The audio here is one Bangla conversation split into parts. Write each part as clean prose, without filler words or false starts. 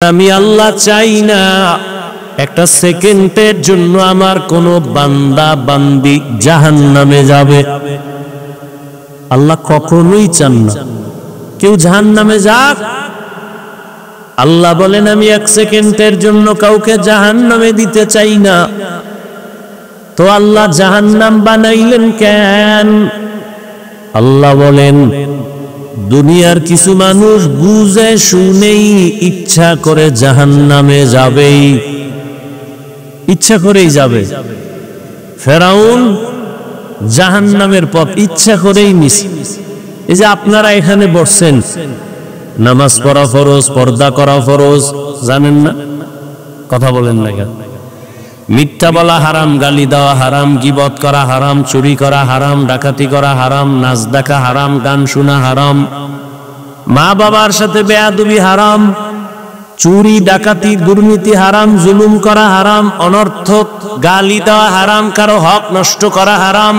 আমি আল্লাহ চাই না একটা সেকেন্ডের জন্য আমার কোনো বান্দা বান্দি জাহান্নামে যাবে। আল্লাহ কখনোই চান না কেউ জাহান্নামে যাক। আল্লাহ বলেন আমি এক সেকেন্ডের জন্য কাউকে জাহান্নামে দিতে চাই না। তো আল্লাহ জাহান্নাম বানাইলেন কেন? আল্লাহ বলেন দুনিয়ার কিছু মানুষ বুঝে শুনেই ইচ্ছা করে জাহান্নামে যাবেই, ইচ্ছা করেই যাবে। ফেরাউন জাহান্নামের পথ ইচ্ছা করেই নিছে। এই যে আপনারা এখানে বসছেন, নামাজ পড়া ফরজ, পর্দা করা ফরজ, জানেন না? কথা বলেন না কেন? মিথ্যা বলা হারাম, গালি দেওয়া হারাম, গীবত করা হারাম, চুরি করা হারাম, ডাকাতি করা হারাম, নাচ দেখা হারাম, গান শোনা হারাম, মা বাবার সাথে বেয়াদবি হারাম, চুরি ডাকাতি দুর্নীতি হারাম, জুলুম করা হারাম, অনর্থক গালি দেওয়া হারাম, কারো হক নষ্ট করা হারাম।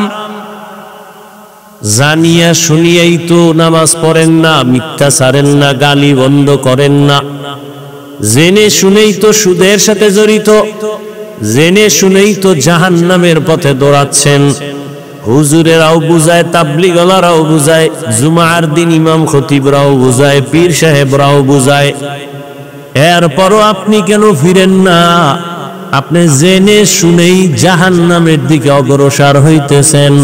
জানিয়া শুনিয়াই তো নামাজ পড়েন না, মিথ্যা ছাড়েন না, গালি বন্ধ করেন না। জেনে শুনেই তো সুদের সাথে জড়িত, জেনে শুনেই তো জাহান্নামের পথে দৌড়াচ্ছেন। হুজুরেরাও বুঝায়, তাবলিগলারাও বুঝায়, জুমার দিন ইমাম খতিবরাও বুঝায়, পীর সাহেবরাও বুঝায়। এরপরও আপনি কেন ফিরেন না? আপনি জেনে শুনেই জাহান্নামের দিকে অগ্রসর হইতেছেন।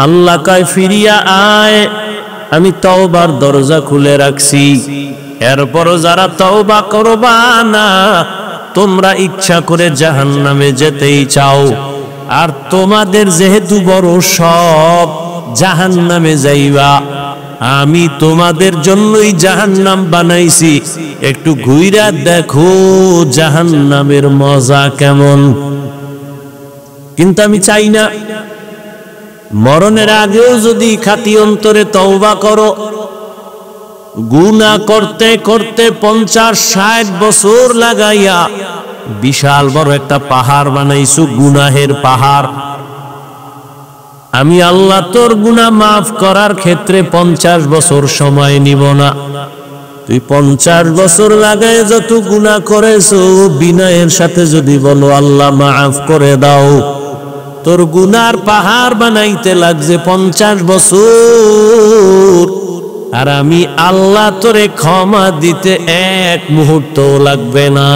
আল্লাহ কয় ফিরিয়া আয়, আমি তওবার দরজা খুলে রাখছি। এরপরও যারা তওবা করবা না, তোমরা ইচ্ছা করে জাহান্নামে যেতেই চাও। আর তোমাদের যেহেতু বড় সব জাহান্নামে যাইবা, আমি তোমাদের জন্যই জাহান্নাম বানাইছি। একটু ঘুইরা দেখো জাহান্নামের মজা কেমন। কিন্তু আমি চাই না মরণের আগেও যদি খাঁটি অন্তরে তওবা করো, গুনাহ করতে করতে 50-60 বছর লাগাইয়া বিশাল বড় একটা পাহাড় বানাইছো, গুনাহের পাহাড়। আমি আল্লাহ তোর গুনাহ মাফ করার ক্ষেত্রে 50 বছর সময় নিব না। তুই 50 বছর লাগায় যত গুনাহ করেছো, বিনয়ের সাথে যদি বলো আল্লাহ মাফ করে দাও, তোর গুনার পাহাড় বানাইতে লাগছে 50 বছর। আর আমি আল্লাহ তোরে ক্ষমা দিতে 1 মুহূর্ত লাগবে না।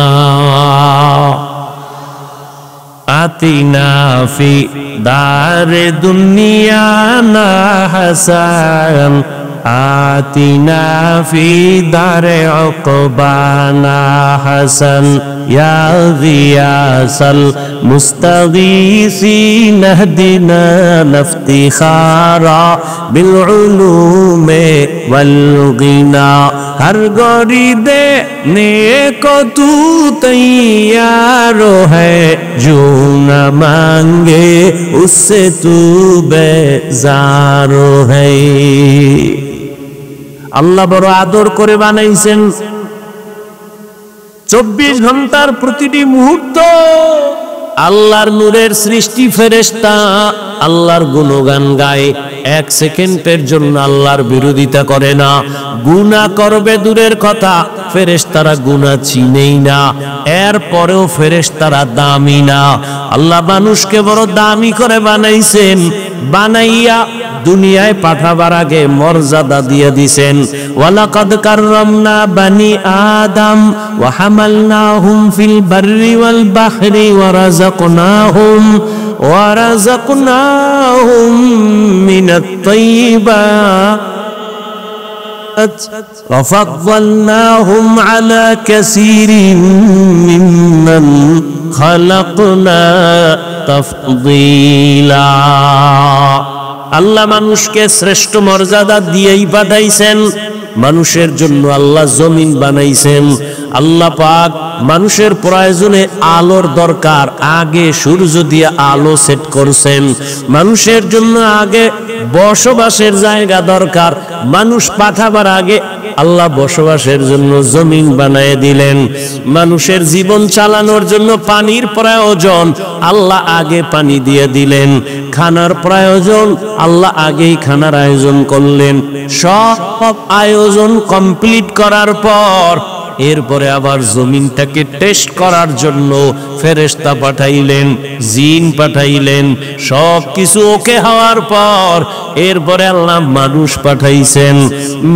আতিনা ফি দারে দুনিয়া না হাসান, আতিনা ফি দারে উকবানা হাসান, ইয়া গিয়াসাল মুস্তাগীসিন ইহদিনা নাফতিখারা বিল উলুমে ওয়াল গিনা। हर गौरी देने को तू तैयार है, जो न मांगे उससे तू बेजार है। আল্লাহ বড় আদর করে বানাইছেন। 24 ঘন্টার প্রতিটি মুহূর্ত আল্লাহর নূরের সৃষ্টি ফেরেশতা আল্লাহর গুণগান গায়। 1 সেকেন্ডের জন্য আল্লাহর বিরোধিতা করে না। গুনাহ করবে দূরের কথা, ফেরেশতারা গুনাহ চিনেই না। এরপরেও ফেরেশতারা দামি না। আল্লাহ মানুষকে বড় দামি করে বানাইছেন। বানাইয়া দুনিয়ায় পাঠাবার আগে মর্যাদা দিয়ে দিয়েছেন। ওয়ালাকাদ কাররামনা বানি আদম ওয়া হামালনাহুম ফিল বাররি ওয়াল বাহরি ওয়া রাযাকনাহুম মিনাত তাইয়্যিবাত ওয়া ফাদ্দালনাহুম আলা কাসীরিন মিম্মান খালাকনা তাফদীলা। আল্লাহ মানুষকে শ্রেষ্ঠ মর্যাদা দিয়েই পাঠাইছেন। মানুষের জন্য আল্লাহ জমিন বানাইছেন। আল্লাহ পাক মানুষের প্রয়োজনে আলোর দরকার, আগে সূর্য দিয়ে আলো সেট করছেন। মানুষের জন্য আগে বসবাসের জায়গা দরকার, মানুষ পাঠাবার আগে আল্লাহ বসবাসের জন্য জমিন বানায় দিলেন। মানুষের জীবন চালানোর জন্য পানির প্রয়োজন, আল্লাহ আগে পানি দিয়ে দিলেন। খানার প্রয়োজন, আল্লাহ আগেই খানার আয়োজন করলেন। সব আয়োজন কমপ্লিট করার পর এরপরে আবার জমিনটাকে টেস্ট করার জন্য ফেরেশতা পাঠাইলেন, জিন পাঠাইলেন, সব কিছু ওকে হওয়ার পর এরপরে আল্লাহ মানুষ পাঠাইছেন।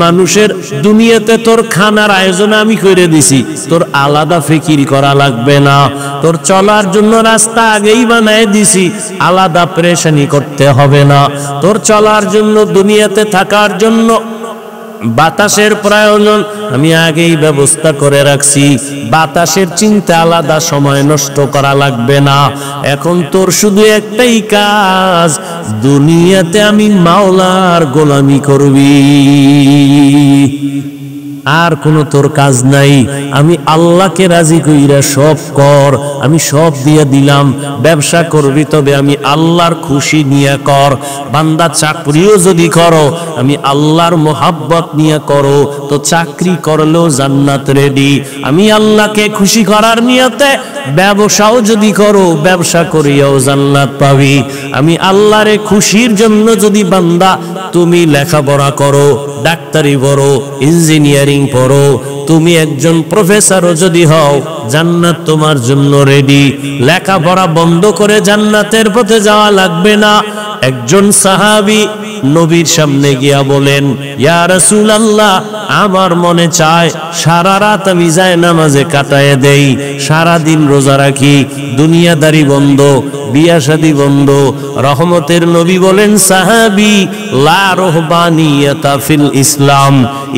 মানুষের দুনিয়াতে তোর খানার আয়োজন আমি করে দিছি, তোর আলাদা ফিকির করা লাগবে না, তোর চলার জন্য রাস্তা আগেই বানায় দিছি, আলাদা পেরেশানি করতে হবে না। তোর চলার জন্য দুনিয়াতে থাকার জন্য বাতাসের প্রয়োজন আমি আগেই ব্যবস্থা করে রাখছি, বাতাসের চিন্তা আলাদা সময় নষ্ট করা লাগবে না। এখন তোর শুধু একটাই কাজ, দুনিয়াতে আমি মাওলার গোলামি করবি, আর কোনো তোর কাজ নাই। আমি আল্লাহকে রাজি কইরা সব কর, আমি সব দিয়ে দিলাম। ব্যবসা করবি তবে আমি আল্লাহর খুশি নিয়ে কর। বান্দা চাকরিও যদি করো আমি আল্লাহর মোহাব্বত নিয়ে করো, তো চাকরি করলেও জান্নাত রেডি। আমি আল্লাহকে খুশি করার নিয়তে ব্যবসাও যদি করো, ব্যবসা করিয়াও জান্নাত পাবি। আমি আল্লাহরে খুশির জন্য যদি বান্দা তুমি লেখাপড়া করো, ডাক্তারি পড়ো, ইঞ্জিনিয়ারিং পড়ো, তুমি একজন প্রফেসরও যদি হও, জান্নাত তোমার জন্য রেডি। লেখাপড়া বন্ধ করে জান্নাতের পথে যাওয়া লাগবে না। একজন সাহাবী নবীর সামনে গিয়া বলেন, ইয়া রাসূলুল্লাহ, আমার মনে চায় সারা রাত আমি জায়নামাজে কাটায় দেই, সারা দিন রোজা রাখি, দুনিয়াদারি বন্ধ, বিয়া শাদী বন্ধ। রহমতের নবী বলেন, সাহাবী, লা রহবানিয়াতা ফিল ইসলাম,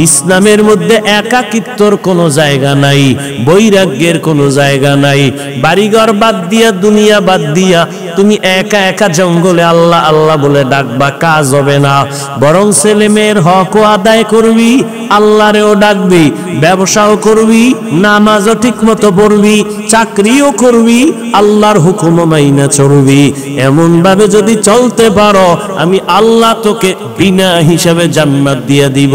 ইসলামের মধ্যে একাকিত্বর কোনো জায়গা নাই, বৈরাগ্যের কোনো জায়গা নাই। বাড়িঘর বাদ দিয়া, দুনিয়া বাদ দিয়া তুমি একা একা জঙ্গলে আল্লাহ আল্লাহ বলে ডাকবা, কাজ হবে না। বরং ছেলে মেয়ের হকও আদায় করবি, আল্লাহরেও ডাকবি, ব্যবসাও করবি, নামাজও ঠিক মতো পড়বি, চাকরিও করবি, আল্লাহর হুকুম মাইনা চলবি। এমন ভাবে যদি চলতে পারো, আমি আল্লাহ তোকে বিনা হিসাবে জান্নাত দিয়ে দিব।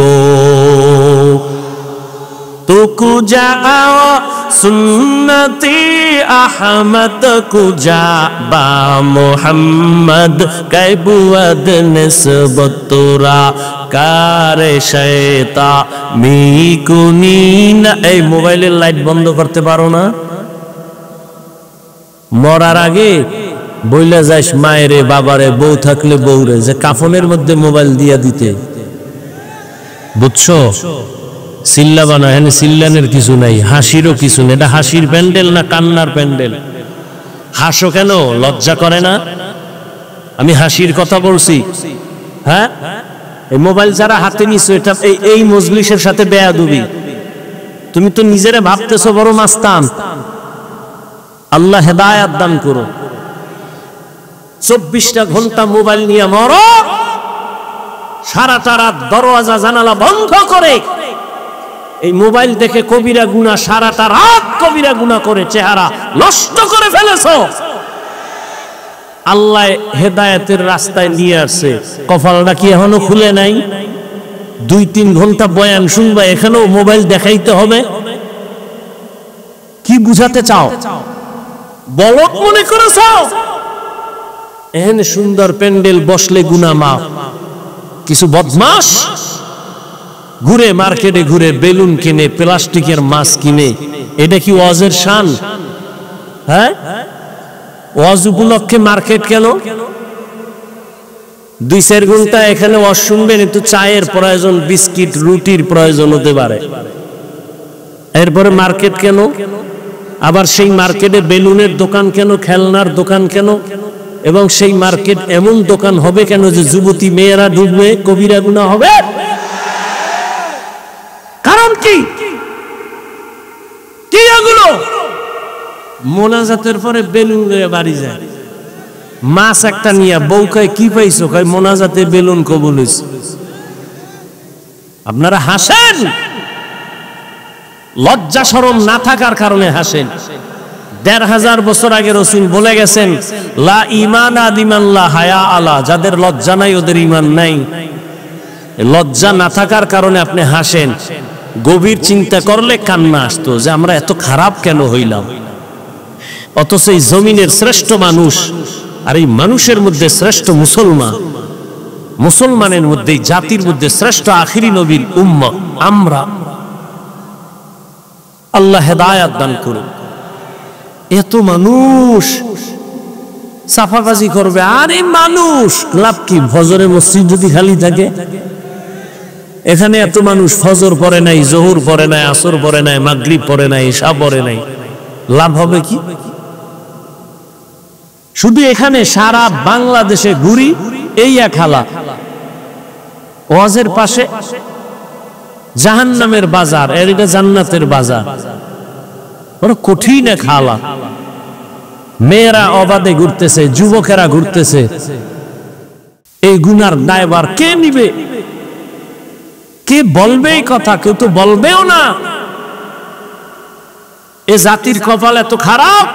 तुकु जाओ सुन्नती अहमद कुजा बा मोहम्मद कैबुअद निस्बतुरा कारे शैता मिकुनीन। এই মোবাইলের লাইট বন্ধ করতে পারো না? মরার আগে বইলা যাস মায়েরে বাবারে, বউ থাকলে বউরে, যে কাফনের মধ্যে মোবাইল দিয়া দিতে, বুঝছো? চিল্লাবা না, এখানে চিল্লানের কিছু নাই, হাসিরও কিছু নেই। এটা হাসির প্যান্ডেল না কান্নার প্যান্ডেল? হাসো কেন? লজ্জা করে না? আমি হাসির কথা বলছি। হ্যাঁ, এই মোবাইল যারা হাতে নিছো, এটা এই মজলিসের সাথে বেয়াদবি। তুমি তো নিজেরে ভাবতেছো বড় মাস্তান। আল্লাহ হেদায়েত দান করো। 24টা ঘন্টা মোবাইল নিয়ে মরো, সারাটা রাত দরওয়াজা জানালা বন্ধ করে এই মোবাইল দেখে কবিরা গুনাহ, সারাটা রাত কবিরা গুনাহ করে চেহারা নষ্ট করে ফেলেছো। আল্লাহ হেদায়েতের রাস্তায় নিয়ে আসছে, কপালটা কি এখনো খুলে নাই? 2-3 ঘন্টা বয়ান শুনবা, এখানেও মোবাইল দেখাইতে হবে? কি বুঝাতে চাও? বলদ মনে করেছ? এখানে সুন্দর প্যান্ডেল, বসলে গুনাহ মাফ। কিছু বদমাশ ঘুরে মার্কেটে ঘুরে বেলুন কিনে, প্লাস্টিকের মাছ কিনে, এটা কি ওয়াজের শান? হ্যাঁ, ওয়াজ উপলক্ষে মার্কেট কেন? 2-4 ঘন্টা এখানে ওয়াজ শুনবেন, একটু চায়ের প্রয়োজন, বিস্কিট রুটির প্রয়োজন হতে পারে, এরপরে মার্কেট কেন? আবার সেই মার্কেটে বেলুনের দোকান কেন, খেলনার দোকান কেন? এবং সেই মার্কেট এমন দোকান হবে কেন যে যুবতী মেয়েরা ঢুকবে, কবিরা গুনাহ হবে? কারণ কি? কি এগুলো? মোনাজাতের পরে বেলুন নিয়ে বাড়ি যায়, মাছ একটা নিয়ে, বউ কয় কি পাইছো? কয় মোনাজাতে বেলুন কবুল হইছে। আপনারা হাসেন, লজ্জা শরম না থাকার কারণে হাসেন। 1500 বছর আগে রাসূল বলে গেছেন, লা ঈমানা লিমান লা হায়া আলা, যাদের লজ্জা নাই ওদের ঈমান নাই। লজ্জা না থাকার কারণে আপনি হাসেন। গভীর চিন্তা করলে কান্না আসতো যে আমরা এত খারাপ কেন হইলাম। অথচ এই জমিনের শ্রেষ্ঠ মানুষ, আর এই মানুষের মধ্যে শ্রেষ্ঠ মুসলমান, মুসলমানের মধ্যে জাতির মধ্যে শ্রেষ্ঠ আখিরি নবীর উম্মত আমরা। আল্লাহ হেদায়াত দান করুন। এত মানুষ সাফাবাজি করবে, আরে মানুষ লাভ কি? ফজরে মসজিদ যদি খালি থাকে, এখানে এত মানুষ ফজর পড়ে নাই, জোহর পড়ে নাই, আসর পড়ে নাই, মাগরিব পড়ে নাই, ইশা পড়ে নাই, লাভ হবে কি? শুধু এখানে সারা বাংলাদেশে ঘুরি, এই এক হালা। ওয়াজের পাশে জাহান্নামের বাজার, এর এটা জান্নাতের বাজার। বড় কঠিন এক হালা। মেয়েরা অবাধে ঘুরতেছে, যুবকেরা ঘুরতেছে। এই গুনার দায়ভার কে নিবে? কে বলবে এই কথা? কেউ তো বলবেও না। এ জাতির কপাল এত খারাপ,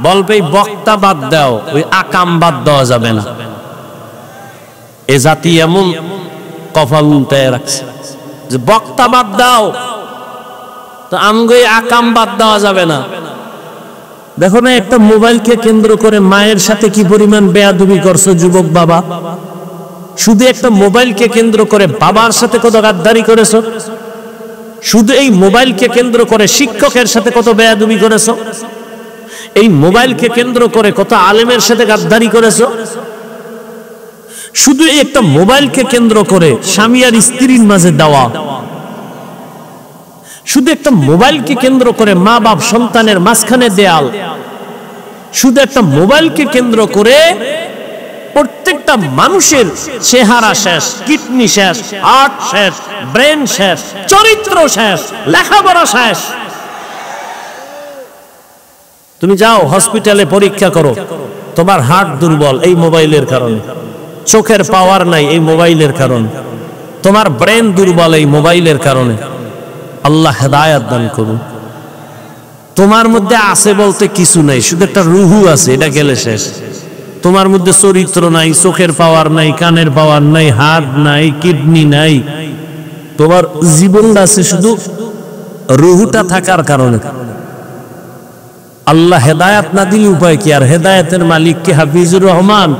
বলবে বক্তা বাদ দাও, ওই আকাম বাদ দেওয়া যাবে না। এ জাতি এমন কপাল উল্টায় রাখছে যে বক্তা বাদ দাও, তো আমগো এই আকাম বাদ দেওয়া যাবে না। দেখো না, একটা মোবাইলকে কেন্দ্র করে মায়ের সাথে কি পরিমাণ বেয়াদবি করছো যুবক বাবা। শুধু একটা মোবাইলকে কেন্দ্র করে বাবার সাথে কত গাদ্দারি করেছো। শুধু এই মোবাইলকে কেন্দ্র করে শিক্ষকের সাথে কত বেয়াদবি করেছো। এই মোবাইলকে কেন্দ্র করে কত আলেমের সাথে গাদ্দারি করেছো। শুধু এই একটা মোবাইলকে কেন্দ্র করে স্বামী আর স্ত্রীর মাঝে দেওয়া। শুধু একটা মোবাইলকে কেন্দ্র করে মা বাপ সন্তানের মাঝখানে দেয়াল। শুধু একটা মোবাইলকে কেন্দ্র করে প্রত্যেকটা মানুষের চেহারা শেষ, কিডনি শেষ, হার্ট শেষ, ব্রেন শেষ, চরিত্র শেষ, লেখাপড়া শেষ। তুমি যাও হসপিটালে পরীক্ষা করো, তোমার হার্ট দুর্বল এই মোবাইলের কারণে, চোখের পাওয়ার নাই এই মোবাইলের কারণে, তোমার ব্রেন দুর্বল এই মোবাইলের কারণে। আল্লাহ হেদায়াত দান করুন। তোমার মধ্যে আছে বলতে কিছু নাই, শুধু একটা রুহু আছে, এটা গেলে শেষ। তোমার মধ্যে চরিত্র নাই, চোখের পাওয়ার নাই, কানের পাওয়ার নাই, হার্ট নাই, কিডনি নাই, তোমার জীবনটা আছে শুধু রুহুটা থাকার কারণে। আল্লাহ হেদায়াত না দিলে উপায় কি? আর হেদায়াতের মালিক কে? হাফিজুর রহমান।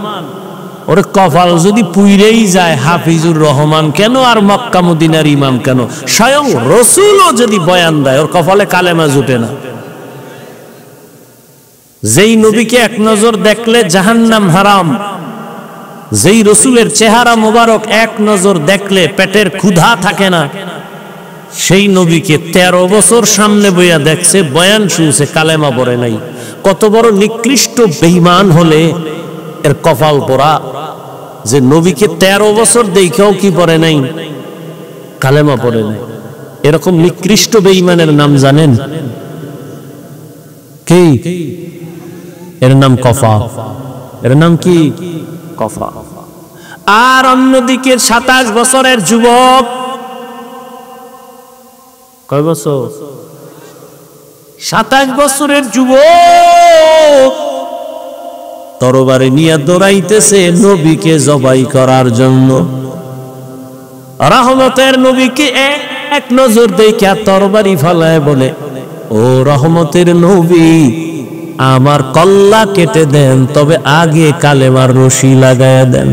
ওর কপাল যদি পুইরেই যায়, হাফিজুর রহমান কেন আর মক্কা মদিনার ইমাম কেন? স্বয়ং রসুলও যদি বয়ান দেয়, ওর কপালে কালেমা জুটে না। যেই নবীকে এক নজর দেখলে জাহান্নাম হারাম, যেই রসুলের চেহারা মোবারক এক নজর দেখলে পেটের ক্ষুধা থাকে না, সেই নবীকে 13 বছর সামনে বইয়া দেখছে, বয়ান শুনছে, কালেমা পড়ে নাই। কত বড় নিকৃষ্ট বেঈমান হলে এর কপাল পোড়া, যে নবীকে 13 বছর দেখেও কি পড়ে নাই, কালেমা পড়ে নাই। এরকম নিকৃষ্ট বেঈমানের নাম জানেন কি? এর নাম কফা। এর নাম কি? কফা। আর অন্যদিকে 27 বছরের যুবক, কয় বছর? 27 বছরের যুবক তরবারি নিয়ে দৌড়াইতেছে নবীকে জবাই করার জন্য। রহমতের নবীকে এক নজর দেখে তরবারি ফালায় বলে, ও রহমতের নবী, আমার কল্লা কেটে দেন, তবে আগে কালেমার রশি লাগায় দেন।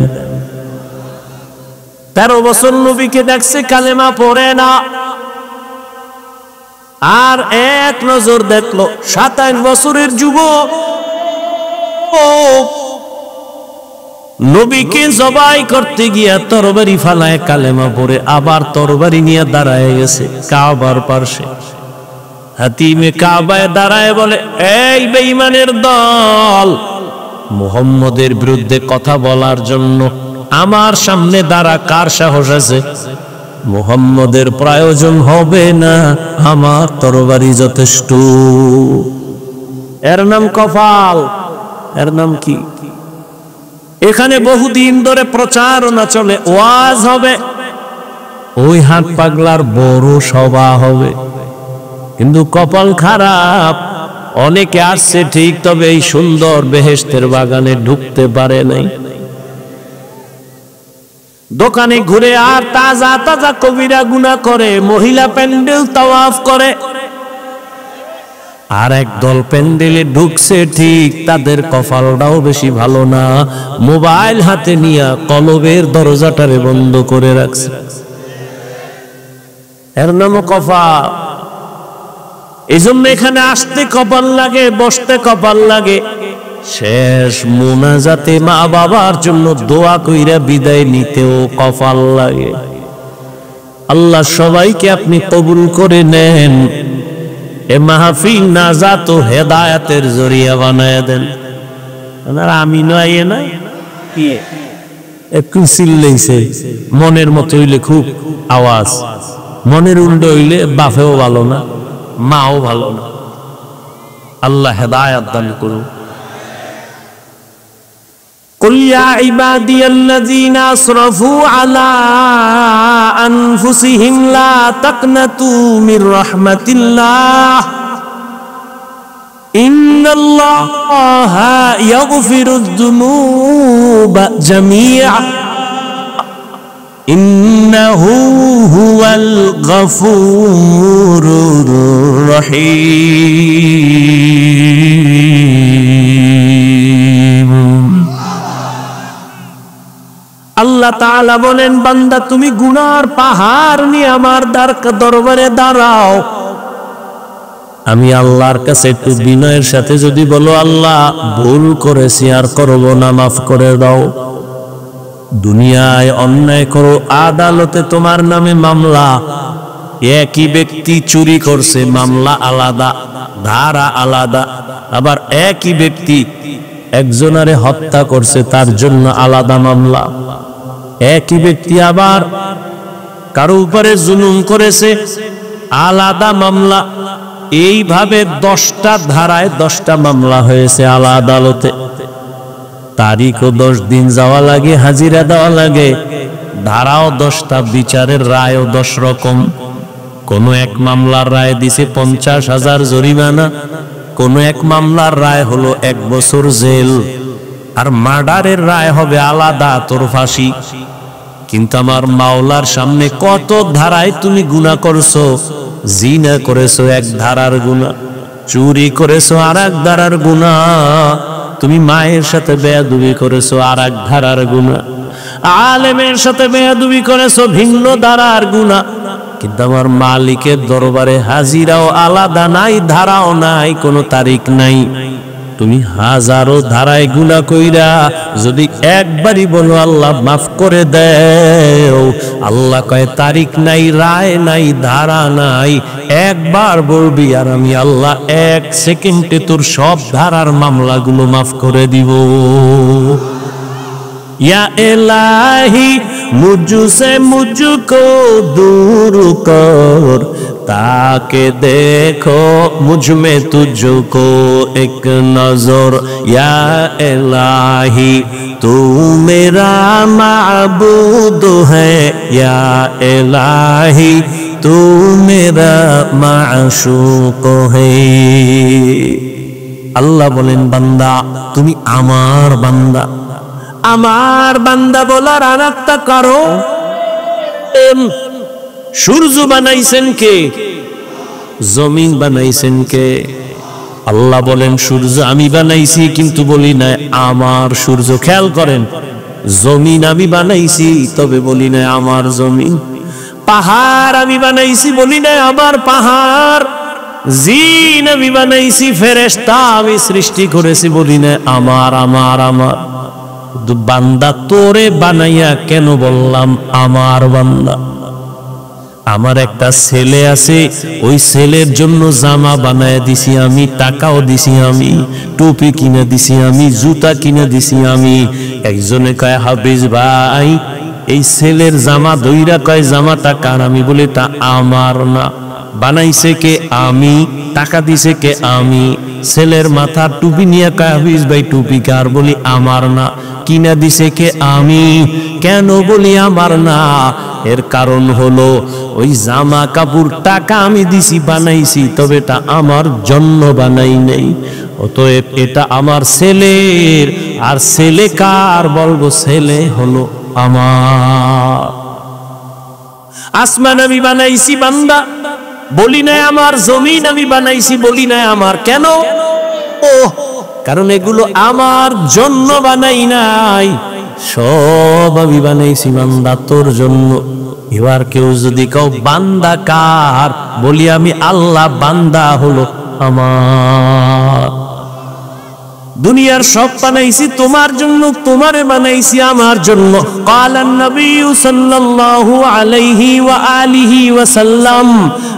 13 বছর নবীকে দেখছে, কালেমা পড়ে না। আর এক নজর দেখলো 27 বছরের যুবক নবীকে জবাই করতে গিয়া তরবারি ফালায় কালেমা পড়ে আবার তরবারি নিয়ে দাঁড়ায় গেছে কাবার পাশে। হাতিমে কাবায় দাঁড়ায় বলে, এই বেঈমানের দল, মুহাম্মদের বিরুদ্ধে কথা বলার জন্য আমার সামনে দাঁড়া কার সাহস আছে? মুহাম্মদের প্রয়োজন হবে না, আমার তরবারি যথেষ্ট। এর নাম কফাল। এর নাম কি? এখানে বহুদিন ধরে প্রচারণা চলে, ওয়াজ হবে, ওই হাত পাগলার বড় সভা হবে, কিন্তু কপাল খারাপ। অনেকে আসছে ঠিক, তবে এই সুন্দর বেহেশতের বাগানে ঢুকতে পারে নাই। দোকানে ঘুরে আর তাজা তাজা কবিরা গুনাহ করে, মহিলা প্যান্ডেল তাওয়াফ করে। আর এক দল প্যান্ডেলে ঢুকছে ঠিক, তাদের কপালটাও বেশি ভালো না, মোবাইল হাতে নিয়ে কলবের দরজাটারে বন্ধ করে রাখছে। এর নাম কফা। এজন্য এখানে আসতে কপাল লাগে, বসতে কপাল লাগে, শেষ মোনাজাতে মা বাবার জন্য দোয়া কইরা বিদায় নিতেও কপাল লাগে। আল্লাহ সবাইকে আপনি কবুল করে নেন, এ মাহফিল নাজাত ও হেদায়েতের জরিয়া বানায় দেন। আমি নয় না একটু চিল্লাইছে, মনের মতো হইলে খুব আওয়াজ, মনের উল্টো হইলে বাপেও ভালো না, মাও ভালো না। আল্লাহ হেদায়েত দান করুন। قل يا عبادي الذين أسرفوا على أنفسهم لا تقنطوا من رحمة الله إن الله يغفر الذنوب جميعا إنه هو الغفور الرحيم। আল্লাহ তাআলা বলেন, বান্দা তুমি গুনার পাহাড় নিয়ে আমার দরবারে দাঁড়াও, আমি আল্লাহর কাছে একটু বিনয়ের সাথে যদি বলো, আল্লাহ ভুল করেছি আর করব না, মাফ করে দাও। দুনিয়ায় অন্যায় করো, আদালতে তোমার নামে মামলা, একই ব্যক্তি চুরি করছে, মামলা আলাদা, ধারা আলাদা। আবার একই ব্যক্তি একজনারে হত্যা করছে, তার জন্য আলাদা মামলা। একই ব্যক্তি আবার কারো উপরে জুলুম করেছে, আলাদা মামলা। এইভাবে 10টা ধারায় 10টা মামলা হয়েছে আলাদা আদালতে। তারিখও 10 দিন যাওয়া লাগে, হাজিরা দেওয়া লাগে, ধারাও 10টা, বিচারের রায়ও 10 রকম। কোন এক মামলার রায় দিছে 50,000 জরিমানা, কোন এক মামলার রায় হলো 1 বছর জেল, আর মার্ডারের রায় হবে আলাদা, তোর ফাঁসি। কিন্তু আমার মাওলার সামনে কত ধারায় তুমি গুনাহ করছো। জিনা করেছো 1 ধারার গুনাহ, চুরি করেছো আর 1 ধারার গুনাহ, তুমি মায়ের সাথে বেয়াদবি করেছো আর 1 ধারার গুনাহ, আলেমের সাথে বেয়াদবি করেছো ভিন্ন ধারার গুনাহ। কিন্তু আমার মালিকের দরবারে হাজিরাও আলাদা নাই, ধারাও নাই, কোনো তারিখ নাই। তুমি হাজারো ধারায় গুনাহ কইরা যদি একবারই বলো আল্লাহ মাফ করে দেও, আল্লাহ কয় তারিখ নাই, রায় নাই, ধারা নাই, একবার বলবি আর আমি আল্লাহ 1 সেকেন্ডে তোর সব ধারার মামলাগুলো মাফ করে দিব। या इलाही मुझसे मुझको दूर कर, ताके देखो मुझ में तुझको एक नजर। या इलाही तू मेरा माबूद है, या इलाही तू मेरा माशूक है। আল্লাহ বলেন, বান্দা তুমি আমার বান্দা, আমার বান্দা বলার আরেকটা কারণ, সূর্য বানাইছেন কে? জমিন বানাইছেন কে? আল্লাহ বলেন সূর্য আমি বানাইছি, কিন্তু বলি না আমার সূর্য। খেয়াল করেন, জমিন আমি বানাইছি, তবে বলি না আমার জমিন। পাহাড় আমি বানাইছি, বলি না আমার পাহাড়। জিন আমি বানাইছি, ফেরেশতা আমি সৃষ্টি করেছি, বলি না আমার আমার আমার। বান্দা তোরে বানাইয়া কেন বললাম আমার বান্দা? আমার একটা ছেলে আছে, ওই ছেলের জন্য জামা বানায় দিছি আমি, টাকাও দিছি আমি, টুপি কিনে দিছি আমি, জুতা কিনে দিছি আমি। একজনে কয় হাফিজ ভাই এই ছেলের জামা দইরা কয় জামাটা কার? আমি বলি তা আমার না। বানাইছে কে? আমি। টাকা দিছে কে? আমি। ছেলের মাথা টুপি নিয়ে কয় হাফিজ ভাই টুপি কার? বলি আমার না। কিনা দিছে কে? আমি। কেন বলি আমার না? এর কারণ হলো ওই জামা কাপড় টাকা আমি দিছি, বানাইছি, তবে এটা আমার জন্য বানাই নাই। অতএব এটা আমার ছেলের। আর ছেলে কার? বলবো ছেলে হলো আমার। আসমান আমি বানাইছি বান্দা, বলি নাই আমার। জমিন আমি বানাইছি, বলি নাই আমার। কেন? ও কারণ এগুলো আমার জন্য বানাই নাই, সব আমি বানাইছি বান্দা তোর জন্য। এবার কেউ যদি কাউ বান্দা কার, বলি আমি আল্লাহ, বান্দা হলো আমার। দুনিয়ার সব বানাইছি তোমার জন্য, তোমারে বানাইছি আমার জন্য। ক্বালান নবী সাল্লাল্লাহু আলাইহি ওয়া আলিহি ওয়া সাল্লাম,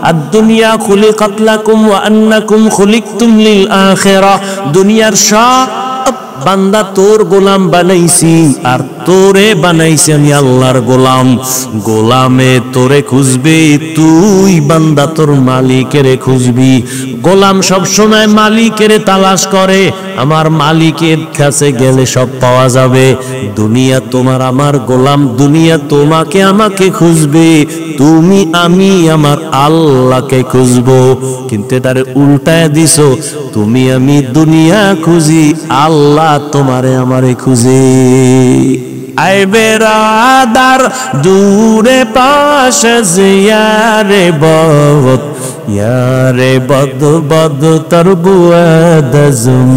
আদ-দুনিয়া খুলিকাত লাকুম ওয়া আন্নাকুম খুলিকতুম লিল আখিরাহ। দুনিয়ার সব বান্দা তোর গোলাম বানাইছি, আর তোরে বানাইছি আমি আল্লাহর গোলাম। গোলামে তোরে খুঁজবে, তুই বান্দা তোর মালিকেরে খুঁজবি। গোলাম সব সময় মালিকেরে তালাশ করে, আমার মালিকের কাছে গেলে সব পাওয়া যাবে। দুনিয়া তোমার আমার গোলাম, দুনিয়া তোমাকে আমাকে খুঁজবে, তুমি আমি আমার আল্লাহকে খুঁজবো। কিন্তু এটারে উল্টায় দিছো, তুমি আমি দুনিয়া খুঁজি, আল্লাহ তোমারে আমারে খুঁজে। আই বেরাদার দূরে পাশে জিয়ারে বহুত, ইয়ারে বদ বদ তরবুয়াদ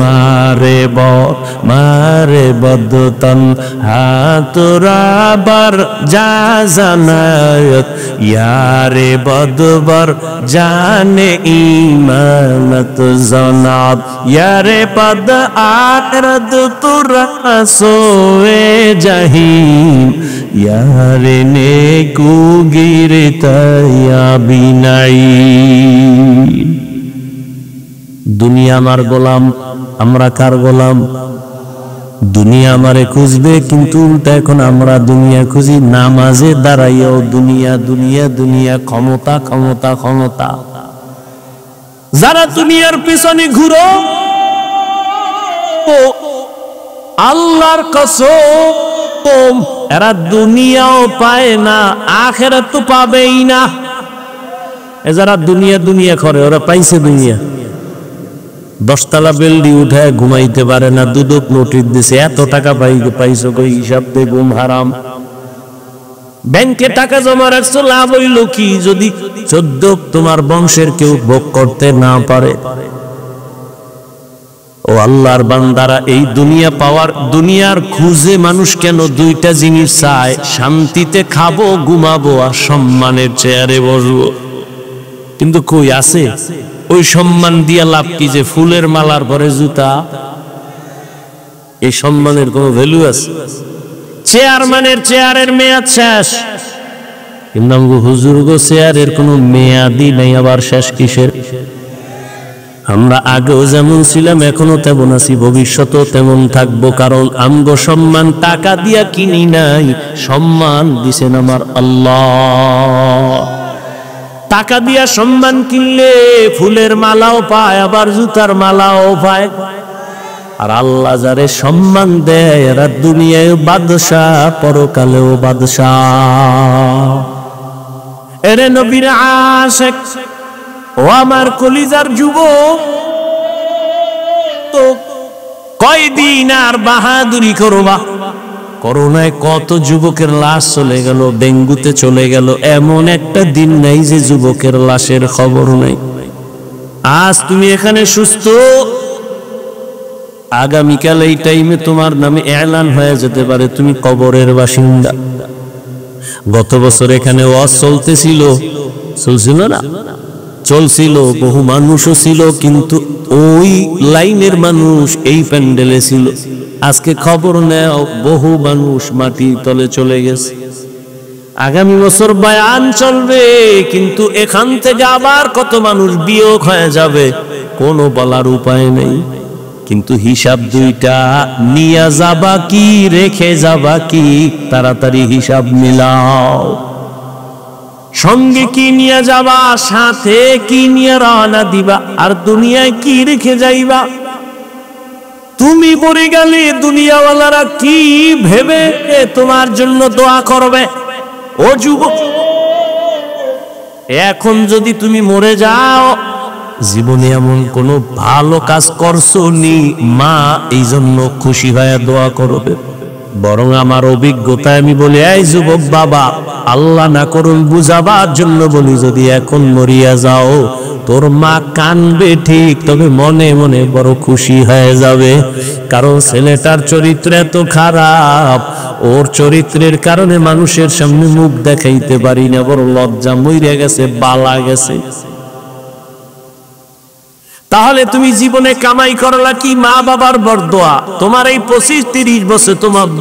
মারে বদ মারে বদ তন হাতুরাবার যা জানায়ত, ইয়ারে বদবর জানে ইমানত জনাব, ইয়ারে পদ আরদ তুরা সোয়ে জাহিম, ইয়ারে নেকু গিরতায়া বিনাই। দুনিয়া আমার গোলাম, আমরা কার গোলাম? দুনিয়া আমারে খুঁজবে, কিন্তু উল্টা এখন আমরা দুনিয়া খুঁজি। নামাজে দাঁড়াইয়াও দুনিয়া দুনিয়া দুনিয়া, ক্ষমতা ক্ষমতা ক্ষমতা। যারা দুনিয়ার পিছনে ঘুরো, আল্লাহর কসম এরা দুনিয়াও পায় না, আখিরাত তো পাবেই না। যারা দুনিয়া দুনিয়া করে, ওরা পাইছে দুনিয়া। 10 তলা বিল্ডিং উঠায় ঘুমাইতে পারে না, দুদক নোটিশ দিছে, এত টাকা পাইছো কই, হিসাব দে, ঘুম হারাম। ব্যাংকে টাকা জমা রাখছো, লাভ হইল কি যদি 14 তোমার বংশের কেউ ভোগ করতে না পারে? ও আল্লাহর বান্দারা, এই দুনিয়া পাওয়ার, দুনিয়ার খুঁজে মানুষ কেন দুইটা জিনিস চায়? শান্তিতে খাবো, ঘুমাবো, আর সম্মানের চেয়ারে বসবো। কিন্তু কই আছে? ওই সম্মান দিয়া লাভ কি যে ফুলের মালার পরে জুতা? এই সম্মানের কোনো ভ্যালু আছে? চেয়ারম্যানের চেয়ারের মেয়াদ শেষ, কিন্তু হুজুর গো চেয়ারের কোনো মেয়াদই নাই, আবার শেষ কিসের? আমরা আগেও যেমন ছিলাম এখনো তেমন আছি, ভবিষ্যতেও তেমন থাকবো। কারণ আমগো সম্মান টাকা দিয়া কিনি নাই, সম্মান দিছেন আমার আল্লাহ। টাকা দিয়া সম্মান কিনলে ফুলের মালাও পায়, আবার জুতার মালাও পায়। আর আল্লাহ যারে সম্মান দেয়, এরা দুনিয়ায় বাদশাহ, পরকালেও বাদশাহ। এরে নবীর আশিক, ও আমার কলিজার যুবক, তো কয়দিন আর বাহাদুরি করবা? করোনায় কত যুবকের লাশ চলে গেল, ডেঙ্গুতে চলে গেল, এমন একটা দিন নাই যে যুবকের লাশের খবর নাই। আজ তুমি এখানে সুস্থ, আগামীকাল এই টাইমে তোমার নামে এলান হয়ে যেতে পারে তুমি কবরের বাসিন্দা। গত বছর এখানে ওয়াজ চলতেছিল, চলছিল না? চলছিল, বহু মানুষও ছিল, কিন্তু ওই লাইনের মানুষ এই প্যান্ডেলে ছিল। আজকে খবর নেও, বহু মানুষ মাটির তলে চলে গেছে। আগামী বছর বয়ান চলবে, কিন্তু এখান থেকে আবার কত মানুষ বিয়োগ হয়ে যাবে, কোনো বলার উপায় নেই। কিন্তু হিসাব দুইটা, নিয়ে যাবা কি, রেখে যাবা কি? তাড়াতাড়ি হিসাব মিলাও। সঙ্গে কি নিয়ে যাবা, সাথে কি নিয়ে রওনা দিবা, আর দুনিয়ায় কি রেখে যাইবা? তুমি মরে গেলে দুনিয়াওয়ালারা কি ভেবে তোমার জন্য দোয়া করবে? ও যুবক, এখন যদি তুমি মরে যাও, জীবনে এমন কোনো ভালো কাজ করছো নি মা এই জন্য খুশি হয়ে দোয়া করবে? বরং আমার অভিজ্ঞতায় আমি বলি, এই যুবক বাবা, আল্লাহ না করুন বুঝাবার জন্য বলি, যদি এখন মরিয়া যাও, তোর মা কানবে ঠিক, তবে মনে মনে বড় খুশি হয়ে যাবে, কারণ ছেলেটার চরিত্র এত খারাপ, ওর চরিত্রের কারণে মানুষের সামনে মুখ দেখাইতে পারি না, বড় লজ্জা মইরা গেছে, বালা গেছে। তাহলে তুমি জীবনে কামাই করলা কি? মা বাবার বরদোয়া। তোমার এই 25-30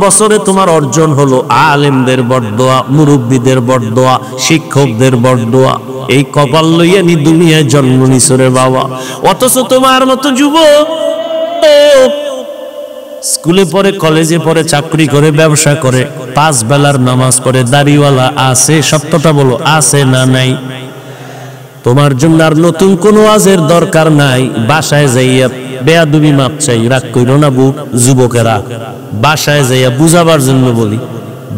বছরে তোমার অর্জন হলো আলেমদের বরদোয়া, মুরব্বীদের বরদোয়া, শিক্ষকদের বরদোয়া। এই কপাল লইয়া নি দুনিয়ায় জন্ম নিছরে বাবা। অথচ তোমার মতো যুবক স্কুলে পড়ে, কলেজে পড়ে, চাকরি করে, ব্যবসা করে, 5 বেলার নামাজ পড়ে, দাড়িওয়ালা আছে। সত্যটা বলো, আছে না নাই? তোমার জন্য আর নতুন কোনো ওয়াজের দরকার নাই। বাসায় যাইয়া বেয়াদবি মাপ চাই, রাগ কইরো না যুবকেরা। বাসায় যাইয়া বুঝাবার জন্য বলি,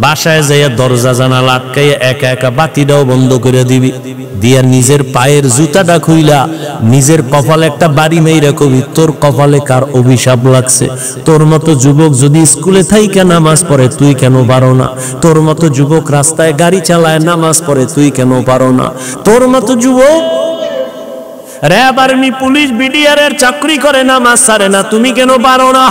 বাসায় যাইয়া দরজা জানালা আটকাইয়া একা একা বাতিটাও বন্ধ করে দিবি, দিয়া নিজের পায়ের জুতাটা খুইলা নিজের কপালে একটা বাড়ি মেইরা কবি, তোর কপালে কার অভিশাপ লাগছে? তোর মতো যুবক যদি স্কুলে থাইকা নামাজ পড়ে, তুই কেন পারো না? তোর মতো যুবক রাস্তায় গাড়ি চালায় নামাজ পড়ে, তুই কেন পারো না? তোর মতো যুবক র‍্যাব, আর্মি, পুলিশ, বিডিআর এর চাকরি করে, নামাজ ছাড়ে না, তুমি কেন পারো না?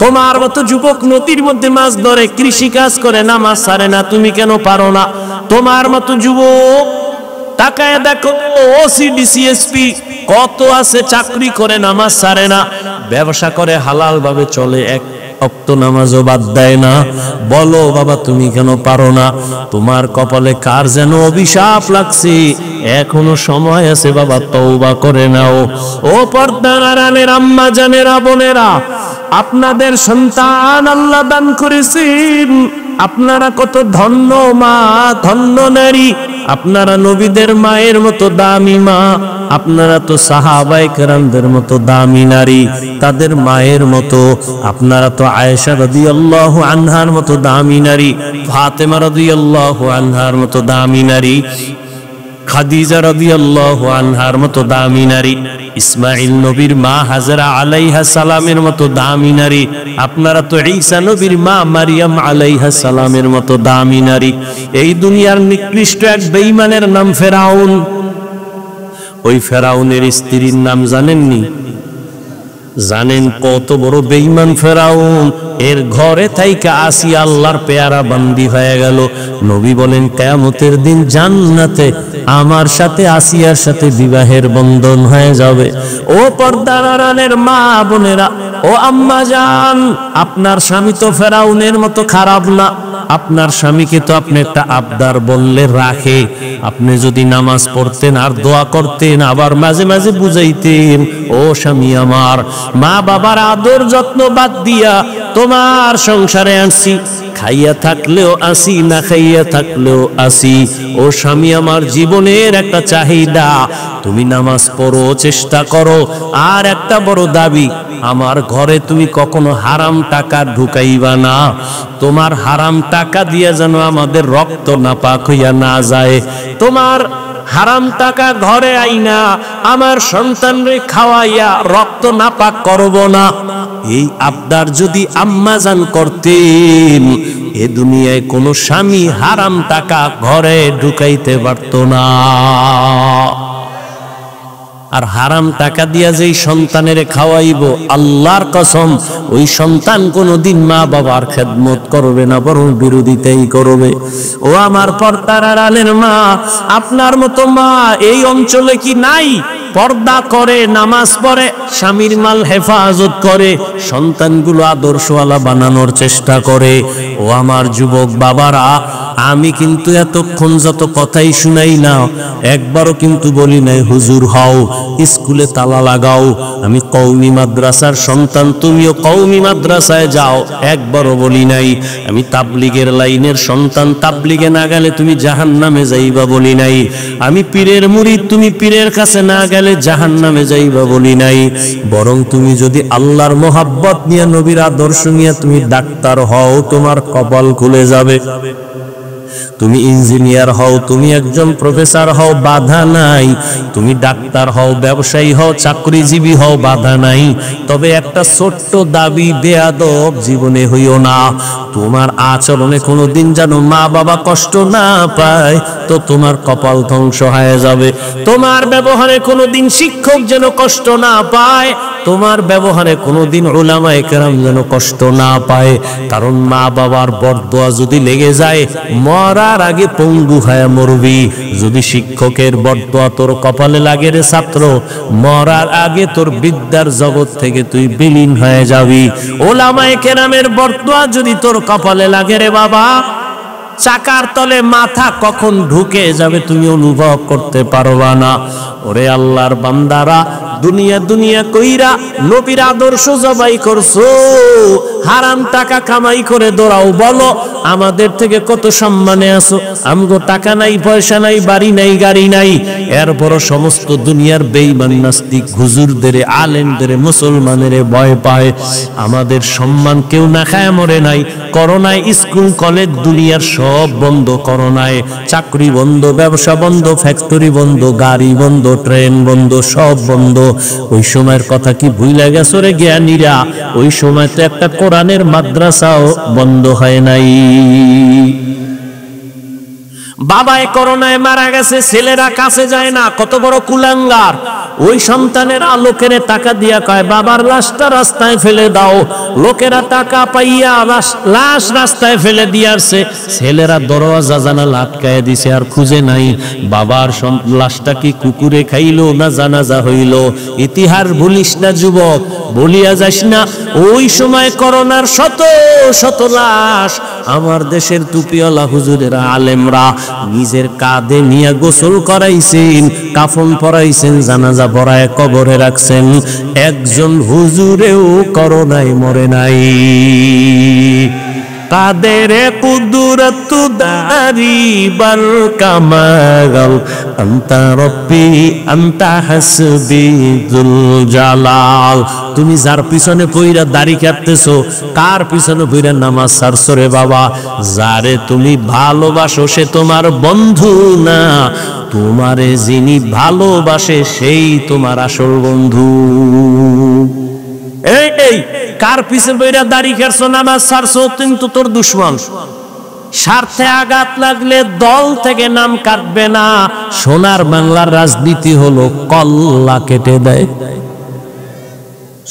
তোমার মতো যুবক নদীর মধ্যে মাছ ধরে, কৃষি কাজ করে, নামাজ ছাড়ে না, তুমি কেন পারো না? তোমার মতো যুবক তাকায় দেখো, ওসি, ডিসিএসপি কত আছে, চাকরি করে, নামাজ ছাড়ে না, ব্যবসা করে, হালাল ভাবে চলে, এক ওয়াক্ত নামাজও বাদ দেয় না। বলো বাবা, তুমি কেন পারো না? তোমার কপালে কার যেন অভিশাপ লাগছে, এখনো সময় আছে বাবা, তওবা করে নাও। ও পর্দার আড়ালের আম্মা জানেরা, বোনেরা, আপনাদের সন্তান আল্লাহ দান করেছেন, আপনারা কত ধন্য মা, ধন্য নারী। আপনারা নবীদের মায়ের মতো দামি মা, আপনারা তো সাহাবায়ে কেরামদের মতো দামি নারী, তাদের মায়ের মতো। আপনারা তো আয়েশা রাদিয়াল্লাহু আনহার মতো দামি নারী, ফাতেমা রাদিয়াল্লাহু আনহার মতো দামি নারী, খাদিজা রাদিয়াল্লাহু আনহার মতো দামি নারী, ইসমাইল নবীর মা হাজরা আলাইহা সালামের মতো দামি নারী। আপনারা তো ঈসা নবীর মা মারিয়াম আলাইহা সালামের মতো দামি নারী। এই দুনিয়ার নিকৃষ্ট এক বেঈমানের নাম ফেরাউন। ওই ফেরাউনের স্ত্রীর নাম জানেননি? জানেন কত বড় বেঈমান ফেরাউন? এর ঘরে থাইকা আসিয়া আল্লাহর পেয়ারা বান্দি হয়ে গেল। নবী বলেন, কিয়ামতের দিন জান্নাতে আমার সাথে আসিয়ার সাথে বিবাহের বন্ধন হয়ে যাবে। ও পর্দার আড়ালের মা বোনেরা, ও আম্মা জান, আপনার স্বামী তো ফেরাউনের মতো খারাপ না। আপনার স্বামীকে তো আপনি একটা আবদার বললে রাখে। আপনি যদি নামাজ পড়তেন আর দোয়া করতেন, আবার মাঝে মাঝে বুঝাইতেন, ও স্বামী আমার, মা বাবার আদর যত্ন বাদ দিয়া তোমার সংসারে আনছি, খাইয়া থাকলেও আসি, না খাইয়া থাকলেও আসি। ও স্বামী আমার, জীবনের একটা চাহিদা, তুমি নামাজ পড়ো, চেষ্টা করো। আর একটা বড় দাবি, আমার ঘরে তুমি কখনো হারাম টাকা ঢুকাইবা না। তোমার হারাম টাকা দিয়ে যেন আমাদের রক্ত নাপাক হইয়া না যায়। তোমার হারাম টাকা ঘরে আইনা আমার সন্তানরে খাওয়াইয়া রক্ত নাপাক করব না। এই আবদার যদি আম্মাজান করতেন, এ দুনিয়ায় কোনো স্বামী হারাম টাকা ঘরে ঢুকাইতে পারত না। আর হারাম টাকা দিয়া যেই সন্তানের খাওয়াইব, আল্লাহর কসম, ওই সন্তান কোনোদিন মা বাবার খেদমত করবে না, বরং বিরোধিতাই করবে। ও আমার পর্দার আড়ালের মা, আপনার মতো মা এই অঞ্চলে কি নাই? পর্দা করে, নামাজ পড়ে, স্বামীর মাল হেফাজত করে, সন্তানগুলো আদর্শওয়ালা বানানোর চেষ্টা করে। ও আমার যুবক বাবারা, আমি কিন্তু এতক্ষণ যত কথাই শুনাই না, একবারও কিন্তু বলি নাই হুজুর হও, স্কুলে তালা লাগাও। আমি কওমি মাদ্রাসার সন্তান, তুমিও কওমি মাদ্রাসায় যাও, একবারও বলি নাই। আমি তাবলিগের লাইনের সন্তান, তাবলিগে না গেলে তুমি জাহান্নামে যাইবা বলি নাই। আমি পীরের মুরিদ, তুমি পীরের কাছে না গেলে জাহান্নামে যাইবা বলি নাই। বরং তুমি যদি আল্লাহর মোহাব্বত নিয়ে, নবীর আদর্শ নিয়ে তুমি ডাক্তার হও, তোমার কপাল খুলে যাবে। তুমি ইঞ্জিনিয়ার হও, তুমি একজন প্রফেসর হও, বাধা নাই। তুমি ডাক্তার হও, ব্যবসায়ী হও, চাকরিজীবী হও, বাধা নাই। তবে একটা ছোট্ট দাবি, বেয়াদব জীবনে হইও না। তোমার আচরণে কোনোদিন যেন মা বাবা কষ্ট না পায়, তো তোমার কপাল ধ্বংস হয়ে যাবে। তোমার ব্যবহারে কোনোদিন শিক্ষক যেন কষ্ট না পায়, তোমার ব্যবহারে কোনোদিন উলামায়ে কেরাম যেন কষ্ট না পায়। কারণ মা বাবার বরদোয়া যদি লেগে যায়, মরার আগে পঙ্গু হয়ে মরবি। যদি শিক্ষকের বরদোয়া তোর কপালে লাগে রে ছাত্র, মরার আগে তোর বিদ্যার জগৎ থেকে তুই বিলীন হয়ে যাবি। উলামায়ে কেরামের বরদোয়া যদি তোর কপালে লাগে রে বাবা, চাকার তলে মাথা কখন ঢুকে যাবে তুমি অনুভব করতে পারবা না। ওরে আল্লাহর বান্দারা, দুনিয়া দুনিয়া কইরা নবীর আদর্শ জবাই করছো, হারাম টাকা কামাই করে দৌড়াও। বলো আমাদের থেকে কত সম্মানে আছো? আমগো টাকা নাই, পয়সা নাই, বাড়ি নাই, গাড়ি নাই, এরপর সমস্ত দুনিয়ার বেঈমান নাস্তিক হুজুরদের, আলেমদের, মুসলমানের ভয় পায়। আমাদের সম্মান কেউ না খায় মরে নাই। করোনায় স্কুল কলেজ দুনিয়ার সব বন্ধ, করোনায় চাকরি বন্ধ, ব্যবসা বন্ধ, ফ্যাক্টরি বন্ধ, গাড়ি বন্ধ, ট্রেন বন্ধ, সব বন্ধ। ওই সময়ের কথা কি ভুইলা গেছো রে জ্ঞানীরা? ওই সময় তো একটা কোরআনের মাদ্রাসাও বন্ধ হয় নাই। বাবায় করোনায় মারা গেছে, ছেলেরা কাছে যায় না, কত বড় কুলাঙ্গার। ওই সন্তানেরা লোকেরে টাকা দিয়া কয় বাবার লাশটা রাস্তায় ফেলে দাও। লোকেরা টাকা পাইয়া লাশ রাস্তায় ফেলে দিয়াছে, ছেলেরা দরওয়াজা জানালা আটকায় দিছে, আর খুঁজে নাই বাবার লাশটা কি কুকুরে খাইলো না জানাজা হইল। ইতিহাস ভুলিস না যুবক, বলিয়া যাস না। ওই সময় করোনার শত শত লাশ আমার দেশের টুপিওয়ালা হুজুরেরা, আলেমরা নিজের কাঁধে নিয়ে গোসল করাইছেন, কাফন পরাইছেন, জানাজা পরায় কবরে রাখছেন। একজন হুজুরেও করোনায় মরে নাই। কাদের কুদরত দারি বার কামাল, আনতা রব্বি আনতা হাসবি যুল জালাল। তুমি যার পিছনে পইরা দাড়ি কাটতেছো, কার পিছনে পইরা নামাজ ছাড়ছো রে বাবা? যারে তুমি ভালোবাসো সে তোমার বন্ধু না, তোমারে যিনি ভালোবাসে সেই তোমার আসল বন্ধু। এই কার পিছনে পইরা দাড়ি কাটছো, নামাজ ছাড়ছো, কিন্তু তোর দুশমন। স্বার্থে আঘাত লাগলে দল থেকে নাম কাটবে না। সোনার বাংলার রাজনীতি হলো কল্লা কেটে দেয়।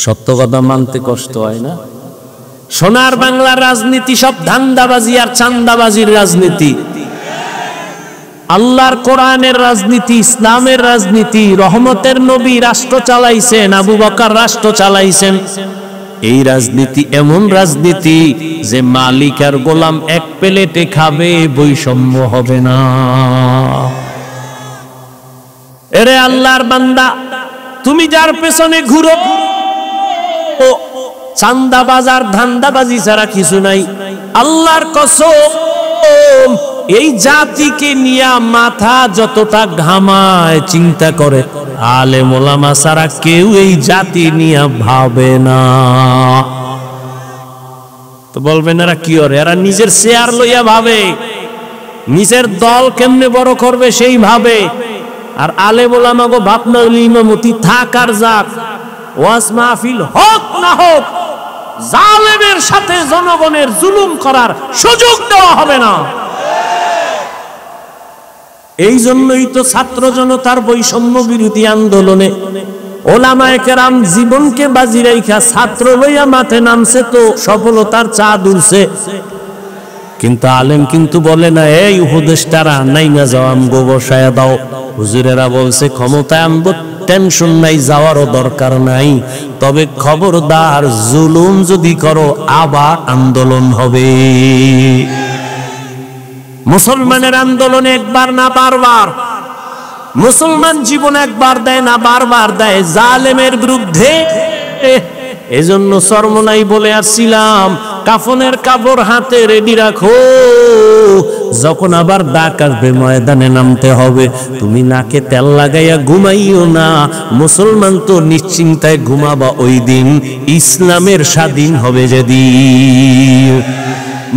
সত্য কথা মানতে কষ্ট হয় না? সোনার বাংলার রাজনীতি সব ধান্দাবাজি আর চান্দাবাজির রাজনীতি। আল্লাহর কোরআনের রাজনীতি, ইসলামের রাজনীতি। রহমতের নবী রাষ্ট্র চালাইছেন, আবু বকর রাষ্ট্র চালাইছেন। এই রাজনীতি এমন রাজনীতি যে মালিক আর গোলাম এক প্লেটে খাবে, বৈষম্য হবে না। এরে আল্লাহর বান্দা, তুমি যার পেছনে ঘুরো, চান্দাবাজার ধান্দাবাজি ছাড়া কিছু নাই। আল্লাহর কসম, এই জাতিকে নিয়ে মাথা যতটা ঘামায়, চিন্তা করে, আলেম ওলামা ছাড়া কেউ এই জাতি নিয়ে ভাবে না। তো বলবেন এরা কি করে? এরা নিজের শেয়ার লইয়া ভাবে, নিজের দল কেমনে বড় করবে সেই ভাবে। আর আলেম ওলামা গো ভাবনা ইমামতি থাক আর যাক, ওয়াজ মাহফিল হোক না হোক, জালেমের সাথে জনগণের জুলুম করার সুযোগ দেওয়া হবে না। এই জন্যই তো ছাত্র জনতার বৈষম্য বিরোধী আন্দোলনে ওলামায়ে কেরাম জীবনকে বাজি রাইখা ছাত্র লইয়া মাঠে নামছে, তো সফলতার চাঁদ উড়ছে। কিন্তু আলেম কিন্তু বলে না, এই উপদেষ্টারা নাই না যাও, আমগো বসায়া দাও। হুজুরেরা বলছে ক্ষমতায় আনবো, টেনশন নাই, যাওয়ারও দরকার নাই। তবে খবরদার, জুলুম যদি করো আবার আন্দোলন হবে। মুসলমানের আন্দোলনে একবার না বারবার, মুসলমান জীবন একবার দেয় না বারবার দেয় জালেমের বিরুদ্ধে। এজন্য চরমনাই বলে আসছিলাম, কাফনের কাপড় হাতে রেডি রাখো, যখন আবার ডাক আসবে ময়দানে নামতে হবে। তুমি নাকে তেল লাগাইয়া ঘুমাইও না। মুসলমান তো নিশ্চিন্তায় ঘুমাবা ওই দিন, ইসলামের স্বাধীন হবে যেদিন।